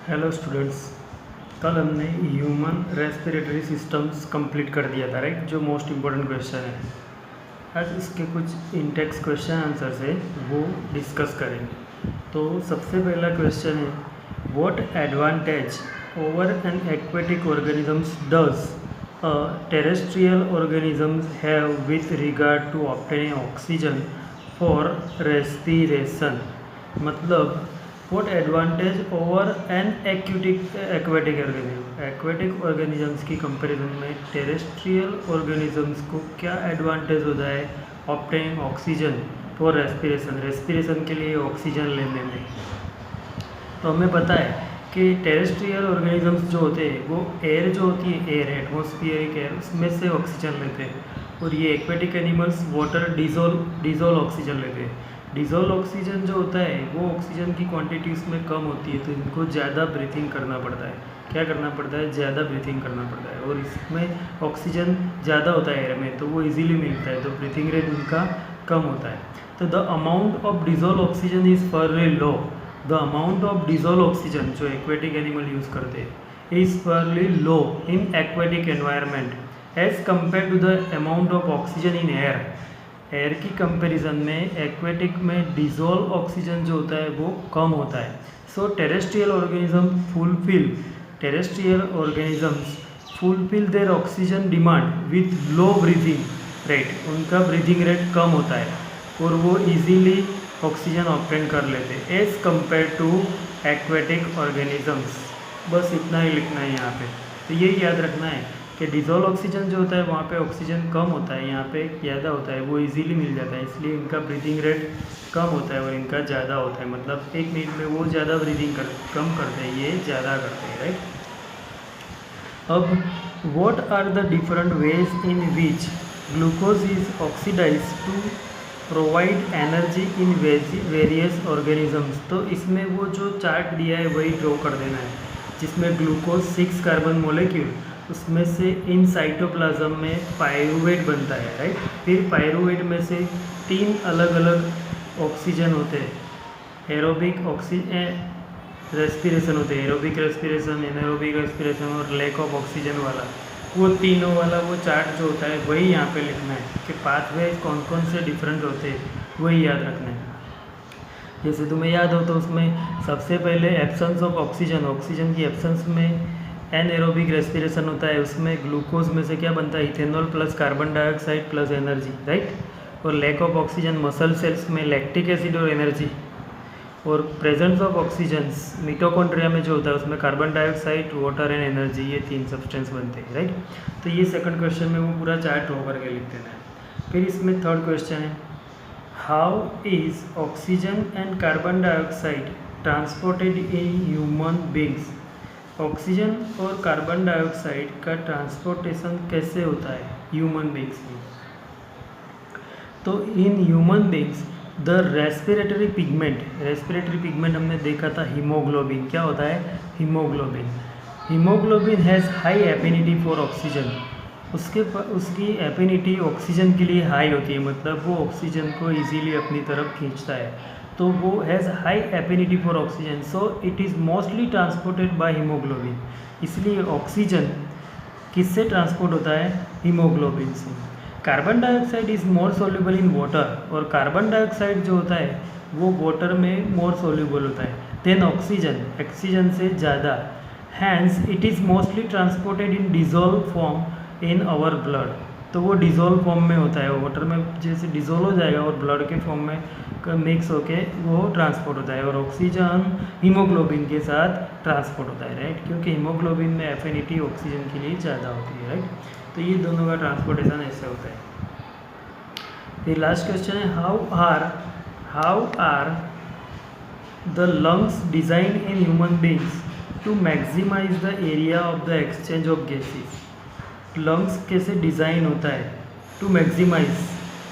Hello students. कल हमने human respiratory systems complete कर दिया था, राइट, जो मोस्ट इम्पोर्टेंट क्वेश्चन है। आज इसके कुछ इंटेक्स क्वेश्चन आंसर्स है वो डिस्कस करेंगे। तो सबसे पहला क्वेश्चन है, what advantage over an aquatic organisms does a terrestrial organisms have with regard to obtaining oxygen for respiration. मतलब what advantage over an aquatic organism, aquatic organisms की comparison में टेरेस्ट्रियल ऑर्गेनिजम्स को क्या एडवांटेज होता है obtaining oxygen for respiration, respiration के लिए oxygen लेने में। तो हमें पता है कि टेरेस्ट्रियल ऑर्गेनिजम्स जो होते हैं वो एयर जो होती है, एयर एटमॉस्फेरिक एयर, उसमें से ऑक्सीजन लेते हैं, और ये aquatic animals water dissolve oxygen लेते हैं। डिजोल्व ऑक्सीजन जो होता है वो ऑक्सीजन की क्वांटिटी उसमें कम होती है, तो इनको ज़्यादा ब्रीथिंग करना पड़ता है। क्या करना पड़ता है? ज़्यादा ब्रीथिंग करना पड़ता है, और इसमें ऑक्सीजन ज़्यादा होता है एयर में, तो वो इजीली मिलता है, तो ब्रीथिंग रेट उनका कम होता है। तो the amount of dissolve oxygen is fairly low. The amount of dissolve oxygen जो एक्वेटिक एनिमल यूज़ करते हैं is fairly low in aquatic environment as compare to the amount of oxygen in air. Air की comparison में aquatic में dissolve oxygen जो होता है वो कम होता है। So terrestrial organisms fulfil their oxygen demand with low breathing rate. उनका ब्रीथिंग रेट कम होता है और वो इजीली ऑक्सीजन ऑब्टेन कर लेते हैं as compare to aquatic organisms. बस इतना ही लिखना है यहाँ पे। तो ये याद रखना है कि डिजोल्व ऑक्सीजन जो होता है वहाँ पे ऑक्सीजन कम होता है, यहाँ पे ज़्यादा होता है, वो इजीली मिल जाता है, इसलिए इनका ब्रीथिंग रेट कम होता है और इनका ज़्यादा होता है। मतलब 1 मिनट में वो ज़्यादा ब्रीथिंग कम करते हैं, ये ज़्यादा करते हैं, राइट। अब what are the different ways in which glucose is oxidize to provide energy in various organisms. तो इसमें वो जो चार्ट दिया है वही ड्रॉ कर देना है, जिसमें ग्लूकोज 6 कार्बन मोलिक्यूल, उसमें से इन साइटोप्लाज्म में पायरूवेट बनता है, राइट। फिर पायरूवेट में से 3 अलग अलग ऑक्सीजन होते हैं, एरोबिक रेस्पिरेशन होते हैं, एरोबिक रेस्पिरेशन, एनारोबिक रेस्पिरेशन और लैक ऑफ ऑक्सीजन वाला। वो तीनों वाला वो चार्ट जो होता है वही यहाँ पे लिखना है कि पाथवे कौन कौन से डिफरेंट होते हैं, वही याद रखना है। जैसे तुम्हें याद हो तो उसमें सबसे पहले एब्सेंस ऑफ ऑक्सीजन, ऑक्सीजन की एब्सेंस में एनएरोबिक रेस्पिरेशन होता है, उसमें ग्लूकोज में से क्या बनता है, ethanol plus carbon dioxide plus energy, right. और lack of oxygen muscle cells में लैक्टिक एसिड और एनर्जी। और प्रेजेंस ऑफ ऑक्सीजन मिटोकॉन्ड्रिया में जो होता है उसमें carbon dioxide, water and energy, ये 3 सब्सटेंस बनते हैं, राइट। तो ये सेकंड क्वेश्चन में वो पूरा चार्ट ड्रॉ करके लिख देना है। फिर इसमें थर्ड क्वेश्चन है, how is oxygen and carbon dioxide transported in human beings. Oxygen और कार्बन डाइऑक्साइड का ट्रांसपोर्टेशन कैसे होता है ह्यूमन बींग्स में। तो इन human beings the respiratory pigment हमने देखा था हीमोग्लोबिन। क्या होता है? Haemoglobin has high affinity for oxygen. उसकी एफिनिटी ऑक्सीजन के लिए हाई होती है, मतलब वो ऑक्सीजन को इजीली अपनी तरफ खींचता है, तो वो has high affinity for oxygen, so it is mostly transported by haemoglobin. इसलिए ऑक्सीजन किससे ट्रांसपोर्ट होता है? हीमोग्लोबिन से। Carbon dioxide is more soluble in water, और कार्बन डाइऑक्साइड जो होता है वो वाटर में मोर सोल्यूबल होता है देन ऑक्सीजन से ज़्यादा। Hence it is mostly transported in dissolve form in our blood. तो वो डिजोल्व फॉर्म में होता है, वाटर में जैसे डिजोल्व हो जाएगा और ब्लड के फॉर्म में मिक्स होके वो ट्रांसपोर्ट होता है, और ऑक्सीजन हीमोग्लोबिन के साथ ट्रांसपोर्ट होता है, राइट, क्योंकि हीमोग्लोबिन में एफिनिटी ऑक्सीजन के लिए ज़्यादा होती है, राइट। तो ये दोनों का ट्रांसपोर्टेशन ऐसे होता है। फिर लास्ट क्वेश्चन है, how are the lungs design in human beings to maximize the area of the exchange of gases. Lungs कैसे डिज़ाइन होता है टू मैक्सिमाइज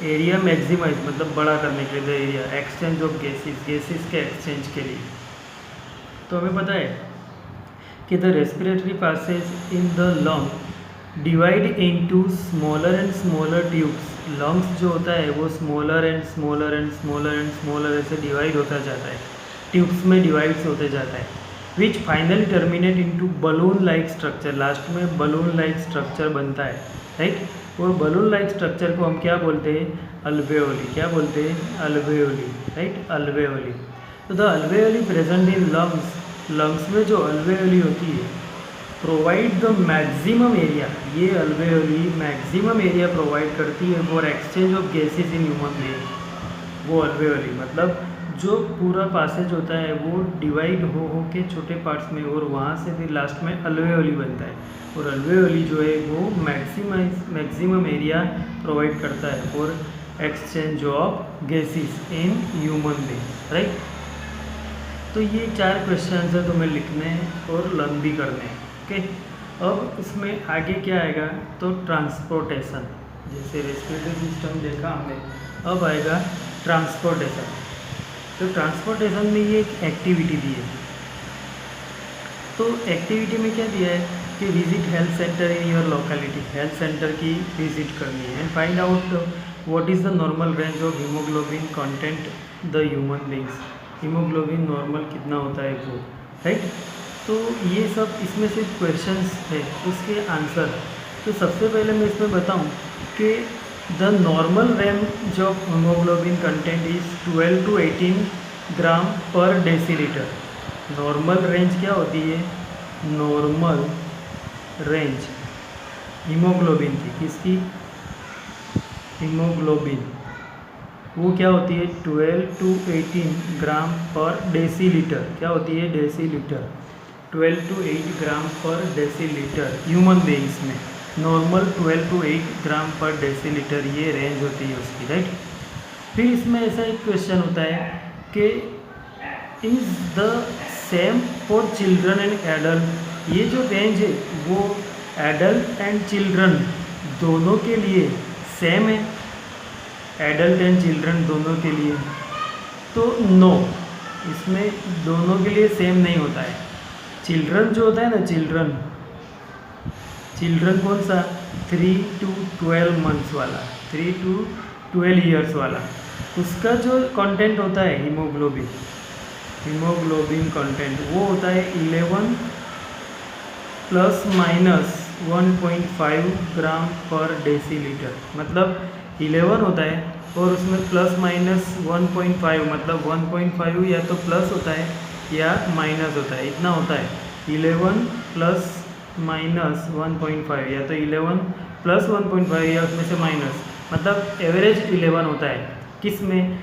एरिया, मतलब बड़ा करने के लिए, the area exchange of gases के एक्सचेंज के लिए। तो हमें पता है कि the respiratory passage in the lung divide into smaller and smaller tubes. Lungs जो होता है वो स्मॉलर एंड स्मॉलर ऐसे डिवाइड होता जाता है, ट्यूब्स में डिवाइड्स होते जाता है। Which finally terminate into balloon like structure, last में बलून लाइक स्ट्रक्चर बनता है, राइट। और बलून लाइक स्ट्रक्चर को हम क्या बोलते हैं, अल्वेओली, क्या बोलते हैं, अल्वेओली, राइट, अल्वेओली। तो the alveoli present in lungs, lungs में जो अल्वेओली होती है, प्रोवाइड द मैक्सिमम एरिया, ये अल्वेओली मैक्सिमम एरिया प्रोवाइड करती है for exchange of gases in human being. वो अल्वेओली मतलब जो पूरा पासेज होता है वो डिवाइड हो के छोटे पार्ट्स में, और वहाँ से फिर लास्ट में अल्वेओली बनता है। और अल्वेओली जो है वो मैक्सिमम एरिया प्रोवाइड करता है for exchange of gases in human being, right. तो ये 4 क्वेश्चन है तुम्हें लिखने और लर्न भी करने हैं, ओके। अब इसमें आगे क्या आएगा, तो ट्रांसपोर्टेशन, जैसे रेस्पिरेटरी सिस्टम देखा हमने, अब आएगा ट्रांसपोर्टेशन। तो ट्रांसपोर्टेशन में ये एक एक्टिविटी दी है। तो एक्टिविटी में क्या दिया है कि visit health centre in your locality, health centre की विजिट करनी है and find out what is the normal range of haemoglobin content the human beings, haemoglobin normal कितना होता है वो, राइट। तो ये सब इसमें सिर्फ क्वेश्चंस है, उसके आंसर। तो सबसे पहले मैं इसमें बताऊं कि the normal range of haemoglobin content is 12 to 18 ग्राम पर डेसीलीटर। नॉर्मल रेंज क्या होती है, नॉर्मल रेंज हीमोग्लोबिन की, किसकी, हीमोग्लोबिन, वो क्या होती है 12 to 18 ग्राम पर डेसीलीटर, क्या होती है, डेसीलीटर, 12 to 8 ग्राम पर डेसीलीटर ह्यूमन बीइंग्स में। नॉर्मल 12 to 8 ग्राम पर डेसीलीटर ये रेंज होती है उसकी, राइट। फिर इसमें ऐसा एक क्वेश्चन होता है कि is the same for children and adult, ये जो रेंज है वो एडल्ट एंड चिल्ड्रन दोनों के लिए सेम है, एडल्ट एंड चिल्ड्रन दोनों के लिए, तो नो, इसमें दोनों के लिए सेम नहीं होता है। चिल्ड्रन जो होता है ना, चिल्ड्रन कौन सा, 3 to 12 मंथ्स वाला, 3 to 12 ईयर्स वाला, उसका जो कंटेंट होता है हीमोग्लोबिन कंटेंट वो होता है 11 ± 1.5 ग्राम पर डेसीलीटर, मतलब 11 होता है और उसमें ±1.5, मतलब 1.5 या तो प्लस होता है या माइनस होता है, इतना होता है। 11 ± 1.5 या तो 11 + 1.5 या उसमें से माइनस, मतलब एवरेज 11 होता है। किस में,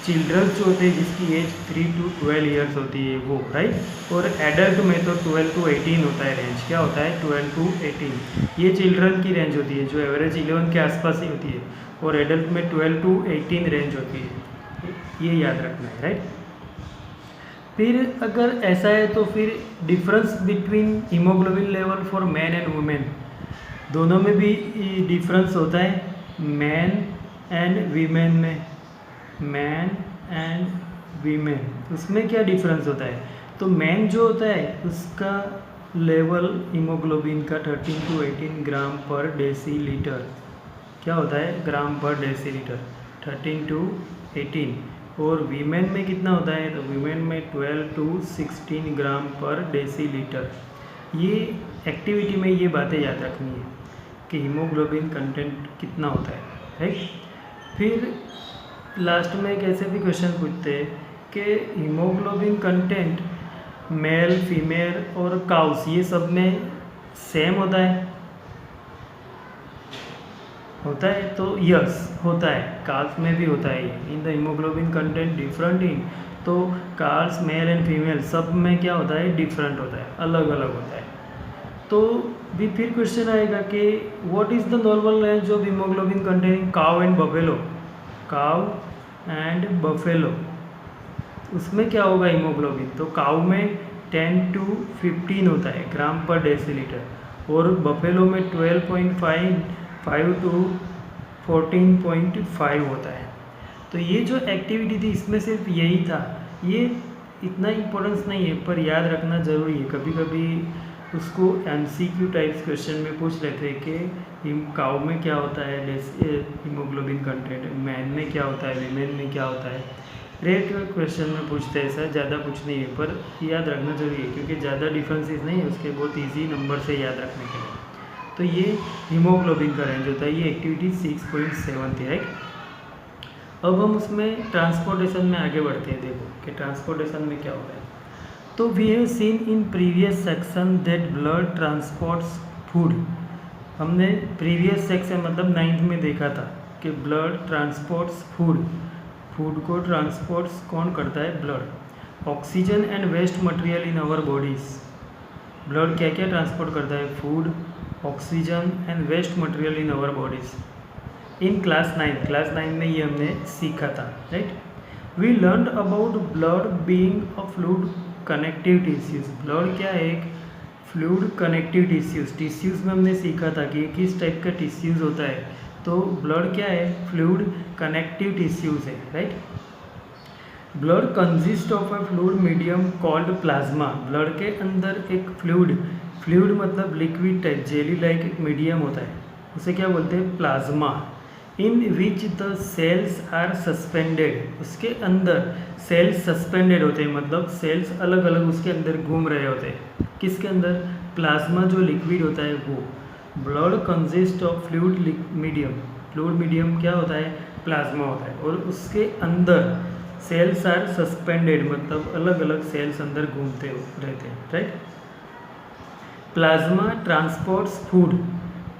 चिल्ड्रन जो होते हैं जिसकी एज 3 to 12 ईयर्स होती है वो, राइट। और एडल्ट में तो 12 to 18 होता है रेंज, क्या होता है 12 to 18, ये चिल्ड्रन की रेंज होती है जो एवरेज 11 के आसपास ही होती है, और एडल्ट में 12 to 18 रेंज होती है, ये याद रखना है, राइट। फिर अगर ऐसा है तो फिर difference between haemoglobin level for man and women, दोनों में भी डिफरेंस होता है, मैन एंड वीमेन में, मैन एंड वीमेन, उसमें क्या डिफरेंस होता है, तो मैन जो होता है उसका लेवल हीमोग्लोबिन का 13 to 18 ग्राम पर डेसीलीटर, क्या होता है, ग्राम पर डेसीलीटर 13 to 18, और वीमेन में कितना होता है, तो वीमेन में 12 to 16 ग्राम पर डेसीलीटर। ये एक्टिविटी में ये बातें याद रखनी है कि हीमोग्लोबिन कंटेंट कितना होता है, राइट। फिर लास्ट में एक ऐसे भी क्वेश्चन पूछते हैं कि हीमोग्लोबिन कंटेंट मेल, फीमेल और काउस ये सब में सेम होता है, तो यस होता है, काल्स में भी होता है। In the haemoglobin content different in, तो काल्स मेल एंड फीमेल सब में क्या होता है, डिफरेंट होता है, अलग अलग होता है। तो भी फिर क्वेश्चन आएगा कि what is the normal range of haemoglobin containing cow and buffalo, cow and buffalo, उसमें क्या होगा हीमोग्लोबिन, तो काउ में 10 to 15 होता है ग्राम पर डेसीलीटर, और बफेलो में 12.5 to 14.5 होता है। तो ये जो एक्टिविटी थी इसमें सिर्फ यही था, ये इतना इम्पोर्टेंस नहीं है पर याद रखना ज़रूरी है। कभी कभी उसको MCQ टाइप्स क्वेश्चन में पूछ लेते हैं कि काउ में क्या होता है हीमोग्लोबिन कंटेंट, मैन में क्या होता है, वीमेन में क्या होता है, रेयर क्वेश्चन में पूछते हैं ऐसा, ज़्यादा कुछ नहीं है, पर याद रखना जरूरी है क्योंकि ज़्यादा डिफरेंसेस नहीं है उसके, बहुत इजी नंबर से याद रखने के लिए। तो ये हीमोग्लोबिन का रेंज होता है, ये एक्टिविटी 6.7 थी, राइट। अब हम उसमें ट्रांसपोर्टेशन में आगे बढ़ते हैं। देखो कि ट्रांसपोर्टेशन में क्या होता है। तो we have seen in previous section that blood transports food. हमने प्रीवियस सेक्शन मतलब 9th में देखा था कि ब्लड ट्रांसपोर्ट्स फूड, फूड को ट्रांसपोर्ट्स कौन करता है? Blood. Oxygen and waste material in our bodies. Blood क्या क्या ट्रांसपोर्ट करता है? Food, oxygen and waste material in our bodies. In class 9 में ये हमने सीखा था, right. We learn about blood being a fluid connective tissues. Blood क्या है? एक फ्लूइड कनेक्टिव टिश्यूज। टिश्यूज में हमने सीखा था कि किस टाइप का टिश्यूज होता है। तो ब्लड क्या है? फ्लूइड कनेक्टिव टिश्यूज है, right. Blood consist of a fluid medium called plasma. Blood के अंदर एक फ्लूइड मतलब लिक्विड टाइप जेली लाइक एक मीडियम होता है, उसे क्या बोलते हैं? Plasma. In which the cells are suspended. उसके अंदर सेल्स सस्पेंडेड होते हैं, मतलब सेल्स अलग अलग उसके अंदर घूम रहे होते हैं। किसके अंदर? प्लाज्मा जो लिक्विड होता है वो। Blood consist of fluid medium. Fluid medium क्या होता है? प्लाज्मा होता है। और उसके अंदर सेल्स आर सस्पेंडेड, मतलब अलग अलग सेल्स अंदर घूमते रहते हैं, right. Plasma transports food,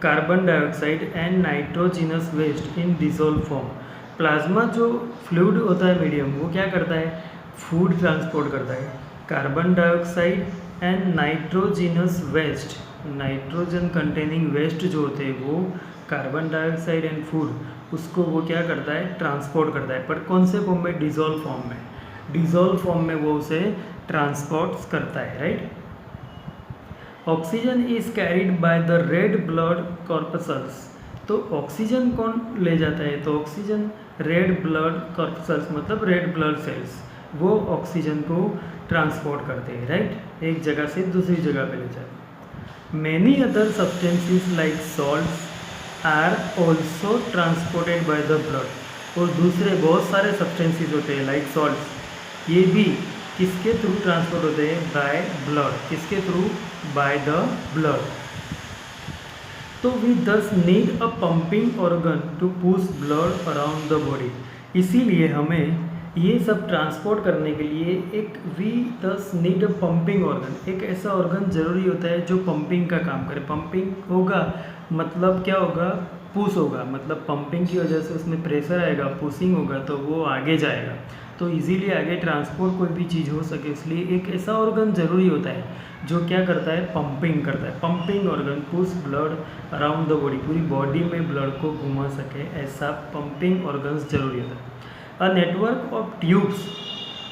carbon dioxide and nitrogenous waste in dissolve form. Plasma जो फ्लूइड होता है मीडियम, वो क्या करता है? फूड ट्रांसपोर्ट करता है। Carbon dioxide and nitrogenous waste, nitrogen containing waste जो होते हैं वो कार्बन डाइऑक्साइड एंड फूड, उसको वो क्या करता है? ट्रांसपोर्ट करता है। पर कौन से फॉर्म में? डिसॉल्व फॉर्म में। डिसॉल्व फॉर्म में वो उसे ट्रांसपोर्ट करता है, right. Oxygen is carried by the red blood corpuscles. तो ऑक्सीजन कौन ले जाता है? तो ऑक्सीजन रेड ब्लड कॉर्पसल्स मतलब रेड ब्लड सेल्स, वो ऑक्सीजन को ट्रांसपोर्ट करते हैं, राइट, एक जगह से दूसरी जगह पे ले जाते। Many other substances like salts are also transported by the blood. और दूसरे बहुत सारे सब्सटेंसेस होते हैं लाइक सॉल्ट्स, ये भी किसके थ्रू ट्रांसपोर्ट होते हैं? By blood. किसके थ्रू? By the blood. तो we thus need a pumping organ to push blood around the body. इसीलिए हमें ये सब ट्रांसपोर्ट करने के लिए एक we thus need a pumping organ, एक ऐसा ऑर्गन ज़रूरी होता है जो पंपिंग का काम करे। पंपिंग होगा मतलब क्या होगा? पुश होगा, मतलब पंपिंग की वजह से उसमें प्रेशर आएगा, पुशिंग होगा तो वो आगे जाएगा, तो इजीली आगे ट्रांसपोर्ट कोई भी चीज़ हो सके, इसलिए एक ऐसा ऑर्गन ज़रूरी होता है जो क्या करता है? पंपिंग करता है। Pumping organ push blood around the body, पूरी बॉडी में ब्लड को घुमा सके, ऐसा पंपिंग ऑर्गन्स जरूरी होता है। अ नेटवर्क ऑफ ट्यूब्स,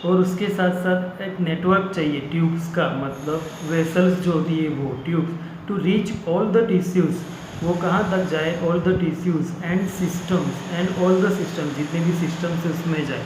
और उसके साथ साथ एक नेटवर्क चाहिए ट्यूब्स का, मतलब वेसल्स जो होती है वो tubes, to reach all the tissues, वो कहाँ तक जाए? All the tissues and systems, and all the system, जितने भी सिस्टम्स है उसमें जाए।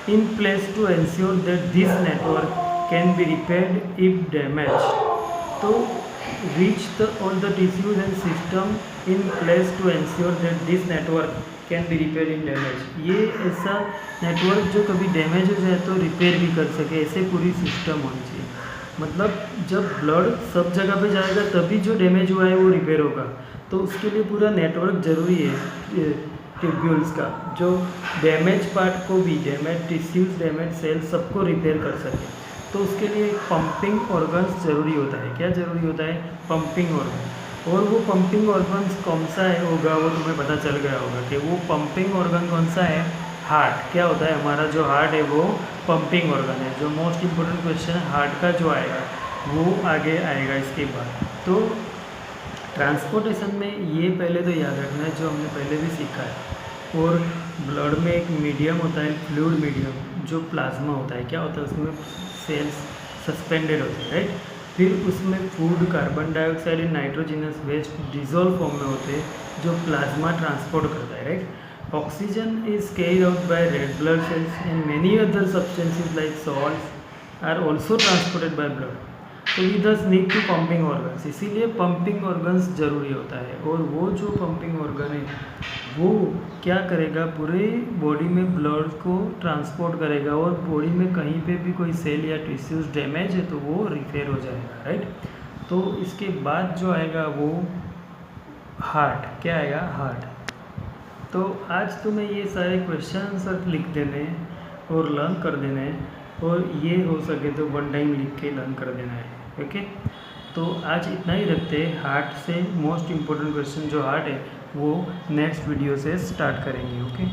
In place to ensure that this network can be repaired if damage. तो reach the all the tissues and system in place to ensure that this network can be repair in damage. ये ऐसा network जो कभी damage हो जाए तो repair भी कर सके, ऐसे पूरी सिस्टम होनी चाहिए। मतलब जब ब्लड सब जगह पे जाएगा तभी जो डैमेज हुआ है वो रिपेयर होगा, तो उसके लिए पूरा नेटवर्क ज़रूरी है ट्यूब्यूल्स का, जो डैमेज पार्ट को भी, डैमेज टिश्यूज़, डैमेज सेल्स सबको रिपेयर कर सके। तो उसके लिए पंपिंग ऑर्गन्स ज़रूरी होता है। क्या ज़रूरी होता है? Pumping organ. और वो पंपिंग ऑर्गन्स कौन सा है होगा वो तुम्हें पता चल गया होगा कि वो पंपिंग ऑर्गन कौन सा है? हार्ट। क्या होता है? हमारा जो हार्ट है वो पंपिंग ऑर्गन है। जो मोस्ट इम्पोर्टेंट क्वेश्चन है हार्ट का जो आएगा वो आगे आएगा इसके बाद। तो ट्रांसपोर्टेशन में ये पहले तो याद रखना है जो हमने पहले भी सीखा है। और ब्लड में एक मीडियम होता है, फ्लूइड मीडियम, जो प्लाज्मा होता है। क्या होता है? उसमें सेल्स सस्पेंडेड होते हैं, राइट। फिर उसमें food, carbon dioxide and nitrogenous waste dissolve form में होते हैं जो प्लाज्मा ट्रांसपोर्ट करता है, right. Oxygen is carried out by red blood cells and many other substances like salts are also transported by blood. तो we thus need to pumping organs, इसीलिए pumping organs ज़रूरी होता है। और वो जो पंपिंग ऑर्गन है वो क्या करेगा, पूरे बॉडी में ब्लड को ट्रांसपोर्ट करेगा, और बॉडी में कहीं पे भी कोई सेल या टिश्यूज डैमेज है तो वो रिपेयर हो जाएगा, राइट। तो इसके बाद जो आएगा वो हार्ट, क्या आएगा, हार्ट। तो आज तुम्हें ये सारे क्वेश्चन आंसर लिख देने और लर्न कर देना है, और ये हो सके तो वन टाइम लिख के लर्न कर देना है, ओके। तो आज इतना ही रखते हैं। हार्ट से मोस्ट इम्पोर्टेंट क्वेश्चन जो हार्ट है वो नेक्स्ट वीडियो से स्टार्ट करेंगे, ओके।